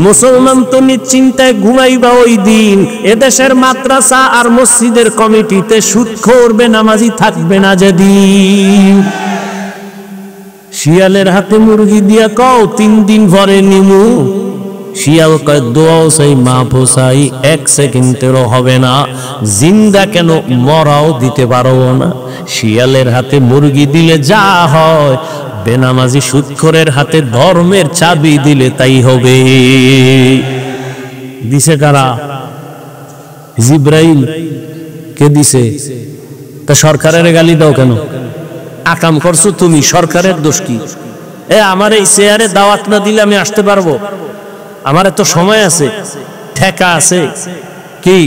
মুসলমান তো নিশ্চিন্তায় ঘুমাইবা ওই দিন। এদেশের মাদ্রাসা আর মসজিদের কমিটিতে সুদখোর বেনামাজি থাকবে না যেদিন। শিয়ালের হাতে মুরগি দিয়া কও 3 দিন পরে নিমু, শিয়াল কয় দোয়াও চাই মাফও চাই, 1 সেকেন্ডেরও হবে না, জিন্দা কেন মরাও দিতে পারবো না। শিয়ালের হাতে মুরগি দিলে যা হয়, বেনামাজি সুদখোরের হাতে ধর্মের চাবি দিলে তাই হবে। দিছে কারা? জিব্রাইল। কে দিছে? তা সরকারের গালি দাও কেন? আকাম করছো তুমি, সরকারের দোষ কি? আমার এই চেয়ারে দাওয়াত না দিলে আমি আসতে পারবো? আমার এত সময় আছে, ঠেকা আছে কি?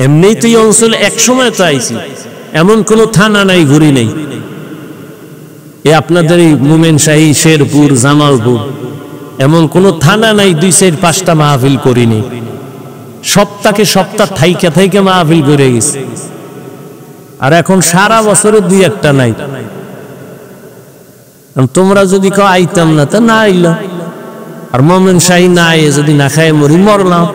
এমনিই তো এই অঞ্চলে এক সময় তো আইছি, এমন কোন থানা নাই, ঘুরি নেই। আপনাদের এই মোমেনশাহী, শেরপুর, জামালপুর এমন কোন থানা নাই 2-4-5টা মাহফিল করিনি। সপ্তাহে সপ্তাহ থাইকা থাইকা মাহফিল করে গেছে। আর এখন সারা বছরে 2-1টা নাই। তোমরা যদি কেউ আইতাম না, তা না আইল। আর মোমেনশাহী না আইয়ে যদি না খায় মরি, মরলাম।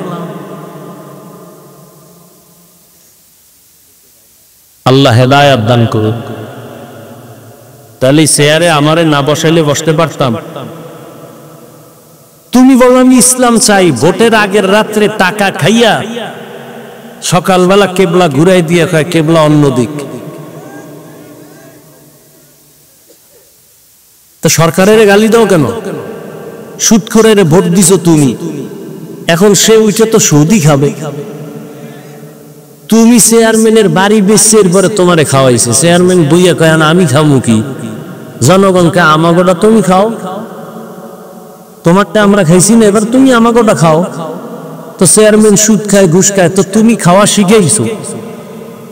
আল্লাহ হেদায়েত দান করুন। তাহলে চেয়ারে আমারে না বসাইলে বসতে পারতাম। তুমি বলো আমি ইসলাম চাই, ভোটের আগের রাত্রে টাকা খাইয়া সকালবেলা কেবলা ঘুরাই দিয়ে কয় কেবলা অন্যদিক। তো সরকারের গালি দাও কেন? সুদখোরের ভোট দিছো তুমি, এখন সে উঠে তো সুদই খাবে। তুমি চেয়ারম্যানের বাড়ি বেচছে, এরপরে তোমারে খাওয়াইছে। চেয়ারম্যান বইয়া কয় না আমি খামু কি? জনগণকে আমাগোটা তুমি খাও, তোমারটা আমরা খাইছি না, এবার তুমি আমাগোটা খাও। তো চেয়ারম্যান সুদ খায়, ঘুষ খায়, তো তুমি খাওয়া শিখেইছো।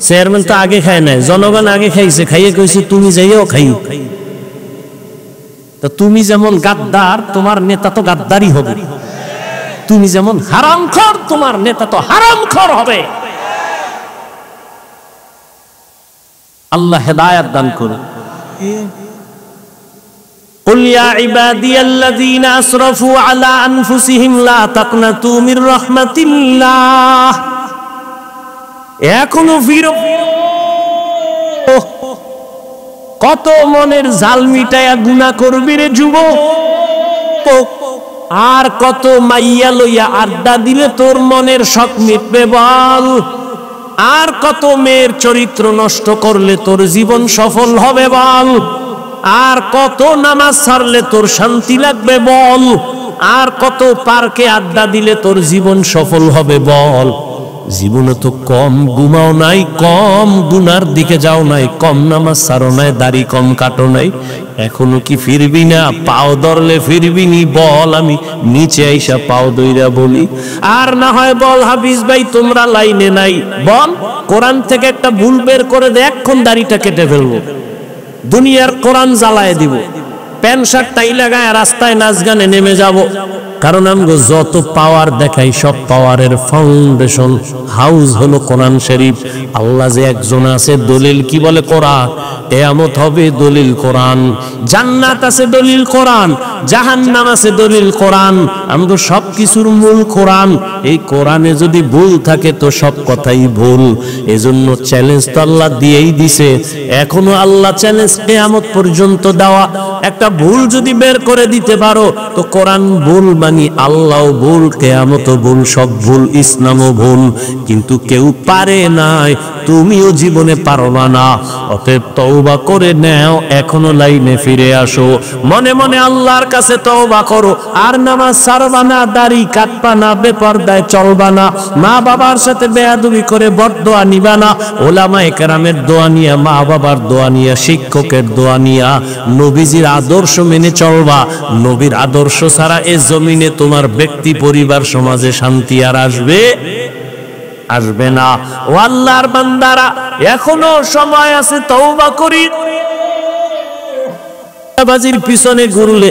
চেয়ারম্যান তো আগে খায় নাই, জনগণ আগে খাইছে, খাইয়ে কইছে তুমি যাইও খাই। তো তুমি যেমন গাদ্দার, তোমার নেতা তো গাদ্দারই হবে। তুমি যেমন হারামখোর, তোমার নেতা তো হারামখোর হবে। আল্লাহ হেদায়েত দান করুন। قل يا عبادي الذين أسرفوا على أنفسهم لا تقنطوا من رحمة الله এখনো ফিরো। কত মনের জাল মিটায়া গুনাহ করবি রে যুবক, আর কত মাইয়া লইয়া আড্ডা দিলে তোর মনের শখ মিটবে বল? আর কত মেয়ের চরিত্র নষ্ট করলে তোর জীবন সফল হবে বল? আর কত নামাজ ছাড়লে তোর শান্তি লাগবে বল? আর কত পার্কে আড্ডা দিলে তোর জীবন সফল হবে বল? জীবনে তো কম ঘুমাও নাই, কম গুনার দিকে যাও নাই, কম নামাজ ছাড়ো নাই, দাড়ি কম কাটো নাই, এখনো কি ফিরবি না? পাও ধরলে ফিরবি নি বল? আমি নিচে আইসা পাও দইরা বলি। আর না হয় বল হাফিজ ভাই তোমরা লাইনে নাই, বল কোরআন থেকে একটা ভুল বের করে দে, এক্ষণ দাড়িটা কেটে ফেলবো, দুনিয়ার কোরআন জ্বালায় দিব, প্যান্ট শার্ট টাই লাগায় রাস্তায় নাচ গানে নেমে যাব। কারণ আমগো যত পাওয়ার দেখাই, সব পাওয়ারের ফাউন্ডেশন হাউস হলো কোরআন শরীফ। আল্লাহ যে একজন আছে, দলিল কি বলে? কোরআন। কিয়ামত হবে দলিল কোরআন, জান্নাত আছে দলিল কোরআন, জাহান্নাম আছে দলিল কোরআন। আমগো সব কিছুর মূল কোরআন। এই কোরআনে যদি ভুল থাকে তো সব কথাই ভুল। এজন্য চ্যালেঞ্জ তো আল্লাহ দিয়েই দিছে, এখনো আল্লাহ চ্যালেঞ্জ কিয়ামত পর্যন্ত দেওয়া। একটা ভুল যদি বের করে দিতে পারো তো কোরআন ভুল মানি, আল্লাহও ভুল, কিয়ামতও ভুল, সব ভুল, ইসলামও ভুল। কিন্তু কেউ পারে নাই, তুমিও জীবনে পারবা না। অতএব তওবা করে নাও, এখনো লাইনে ফিরে আসো, মনে মনে আল্লাহর কাছে তওবা করো। আর নামাজ ছাড়বা না, দাড়ি কাটবা না, বেপরদায় চলবা না, মা বাবার সাথে বেয়াদবি করে বদদোয়া নিবা না, ওলামায়ে কেরামের দোয়া নিয়া, মা বাবার দোয়া নিয়া, শিক্ষকের দোয়া নিয়া, নবীজির আদর্শ মেনে চলবা। নবীর আদর্শ ছাড়া এই জমিনে তোমার ব্যক্তি, পরিবার, সমাজে শান্তি আর আসবে না। ও আল্লাহর বান্দারা, এখনো সময় আছে, তওবা করি। বাজির পিছনে ঘুরলে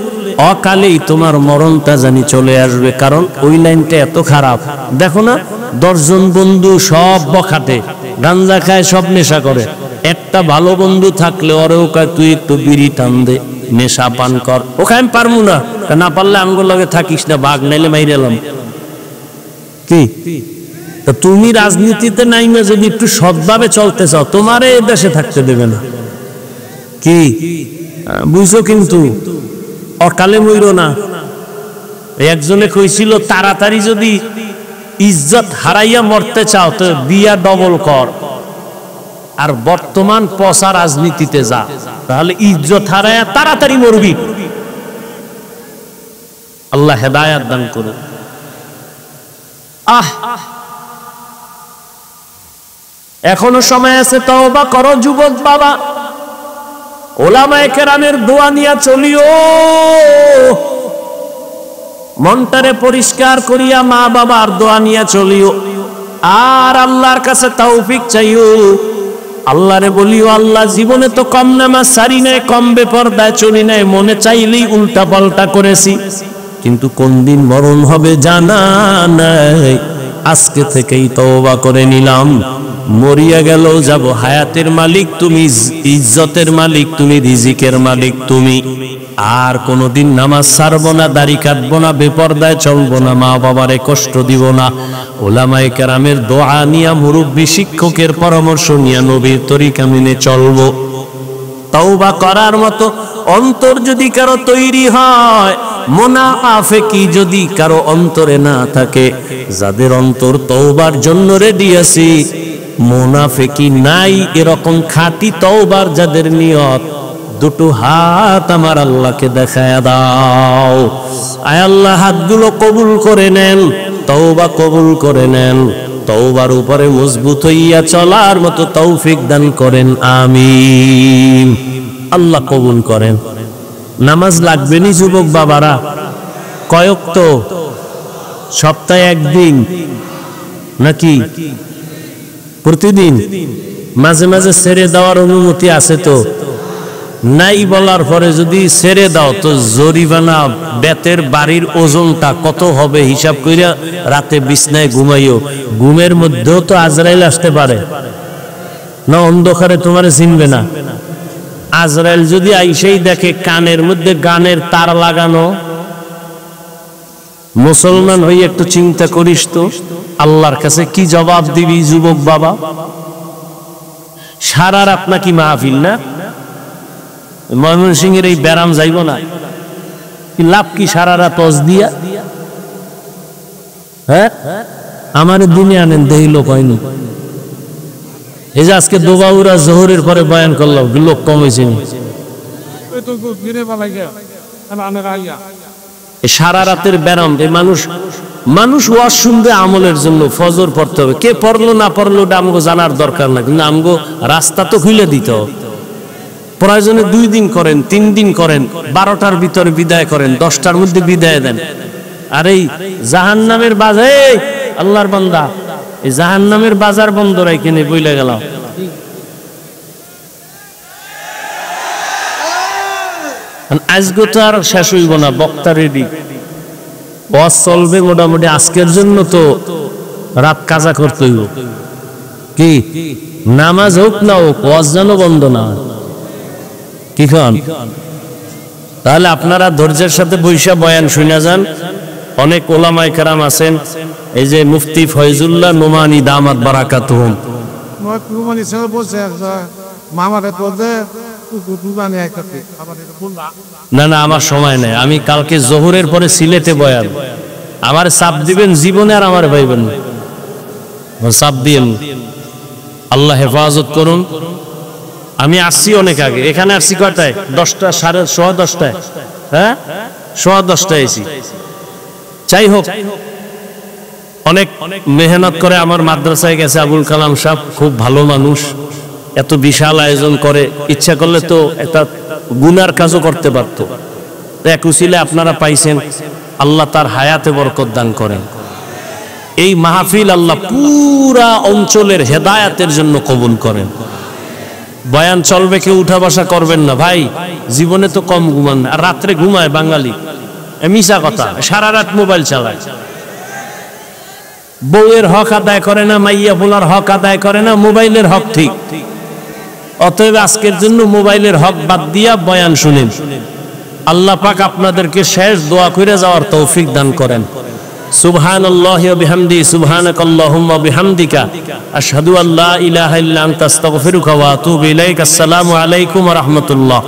অকালেই তোমার মরণটা জানি চলে আসবে। কারণ ওই লাইনটা এত খারাপ। দেখো না, 10 জন বন্ধু সব বখাটে, গাঞ্জা খায়, সব নেশা করে। একটা ভালো বন্ধু থাকলে ওরেও কয় তুই একটু বিড়ি টান দে, নেশা পান কর। ওখানে আমি পারবো না, না পারলে আমগুলো লগে থাকিস না, বাঘ নাইলে মাইরে এলাম। কি তুমি রাজনীতিতে নাইমে যদি একটু সৎভাবে চলতে চাও, তোমারে এই দেশে থাকতে দেবে না। কি বুঝছো? কিন্তু অকালে মইরো না। একজনে কইছিল তাড়াতাড়ি যদি ইজ্জত হারাইয়া মরতে চাও তো বিয়া ডবল কর, আর বর্তমান পচা রাজনীতিতে যা, তাহলে ইজ্জত হারাইয়া তাড়াতাড়ি মরবি। আল্লাহ হেদায়াত দান করুন। এখনো সময় আছে, তওবা করো যুবক বাবা। ওলামায়ে কেরামের দোয়া নিয়া চলিও, মনটারে পরিষ্কার করিয়া মা বাবার দোয়া নিয়া চলিও, আর আল্লাহর কাছে তৌফিক চাইও। আল্লাহরে বলিও, আল্লাহ জীবনে তো কম নামাজ সারি নাই, কম বেপরদায় চলি নাই, মনে চাইলেই উল্টা পাল্টা করেছি, কিন্তু কোন দিন মরণ হবে জানা নাই। আজকে থেকেই তওবা করে নিলাম, মরিয়া গেল যাব, হায়াতের মালিক তুমি, ইজ্জতের মালিক তুমি, রিজিকের মালিক তুমি। আর কোনদিন নামাজ ছাড়বো না, দাড়ি কাটবো না, বেপরদায় চলবো না, মা বাবারে কষ্ট দিব না। ওলামায়ে কেরামের দোয়া নিয়া, মুরব্বী শিক্ষকের পরামর্শ নিয়া নবীর তরিকা মেনে চলবো। তওবা করার মতো অন্তর যদি কারো তৈরি হয়, মুনাফিকি যদি কারো অন্তরে না থাকে, যাদের অন্তর তওবার জন্য রেডি আছে, মুনাফিকি নাই, এরকম খাঁটি তওবার যাদের নিয়ত, দুটো হাত আমার আল্লাহকে দেখায়া দাও। আয় আল্লাহ, হাতগুলো কবুল করে নেন, তওবা কবুল করে নেন, তওবার উপরে মজবুত হইয়া চলার মতো তৌফিক দান করেন, আমিন। আল্লাহ কবুল করেন। নামাজ লাগবে নি যুবক বাবারা? কয়েক তো সপ্তাহে একদিন নাকি প্রতিদিন? মাঝে মাঝে ছেড়ে দেওয়ার অনুমতি আছে তো? নাই বলার পরে যদি ছেড়ে দাও তো জরিমানা, বেতের বাড়ির ওজনটা কত হবে হিসাব কইরা রাতে বিছনায় ঘুমাইও। ঘুমের মধ্যেও তো আজরাইল আসতে পারে না, অন্ধকারে তোমারে চিনবে না। আজরাইল যদি আইসেই দেখে কানের মধ্যে গানের তার লাগানো, মুসলমান হয়ে একটু চিন্তা করিস তো, আল্লাহর কাছে কি জবাব দিবি যুবক বাবা? সারা রাত নাকি মাহফিল না? ময়মনসিংহের এই ব্যারাম যাইব না, লাভ কি সারা রাত অজ দিয়া? হ্যাঁ, আমার দিনে আনেন দেহি লোক হয়নি। এই যে আজকে দোবাউরা জোহরের পরে বয়ান করলাম, লোক কম হয়েছে। সারা রাতের ব্যারাম, মানুষ ওয়াজ শুনবে আমলের জন্য, ফজর পড়তে হবে। কে পড়লো না পড়লো ওটা আমগো জানার দরকার না, কিন্তু আমগো রাস্তা তো খুলে দিতে হবে। প্রয়োজনে 2 দিন করেন, 3 দিন করেন, 12টার ভিতরে বিদায় করেন, 10টার মধ্যে বিদায় দেন। আর এই জাহান্নামের বাজার, আল্লাহর বান্দা, এই জাহান্নামের বাজার বন্ধ রাইখেনে বইলে গেল। আজকে তো আর শেষ হইব না, বক্তা রেডি, ওয়াজ চলবে মোটামুটি। আজকের জন্য তো রাত কাজা করতে হইব। কি নামাজ হোক না হোক, ওয়াজ যেন বন্ধ না হয়। কি খান? তাহলে আপনারা ধৈর্যের সাথে বৈশা বয়ান শুনে যান। অনেক ওলামায়ে কেরাম আছেন, এই যে মুফতি ফয়জুল্লাহ নোমানী দামাত বারাকাতুহুম, না না আমার সময় নেই, আমি কালকে জোহরের পরে সিলেটে বয়ান। আমার চাপ দিবেন জীবনে, আর আমার ভাইবেন চাপ দিয়েন। আল্লাহ হেফাজত করুন। আমি আসছি অনেক আগে, এখানে আসছি কয়টায়? 10টা, 10:30। হ্যাঁ, 10:30 এসি। যাই হোক, অনেক মেহনত করে আমার মাদ্রাসায় গেছে আবুল কালাম সাহেব, খুব ভালো মানুষ, এত বিশাল আয়োজন করে, ইচ্ছা করলে তো একটা গুনার কাজও করতে পারতো। এক উসিলে আপনারা পাইছেন, আল্লাহ তার হায়াতে বরকত দান করেন। এই মাহফিল আল্লাহ পুরা অঞ্চলের হেদায়াতের জন্য কবুল করেন। বয়ান চলবে, কেউ উঠা বসা করবেন না ভাই। জীবনে তো কম ঘুমান, আর রাত্রে ঘুমায় বাঙালি, মিশা কথা, সারা রাত মোবাইল চালায়। বউয়ের হক আদায় করে না, মাইয়া বোলার হক আদায় করে না, মোবাইলের হক ঠিক। অতএব আজকের জন্য মোবাইলের হক বাদ দিয়া বয়ান শুনেন। আল্লাহ পাক আপনাদেরকে শেষ দোয়া করে যাওয়ার তৌফিক দান করেন। সুবহানাল্লাহি ওয়া বিহামদি, সুবহানাকাল্লাহুম্মা বিহামদিকা, আশহাদু আল্লা ইলাহা ইল্লা আনতা আস্তাগফিরুকা ওয়া আতুবু ইলাইক। আসসালামু আলাইকুম ওয়া রাহমাতুল্লাহ।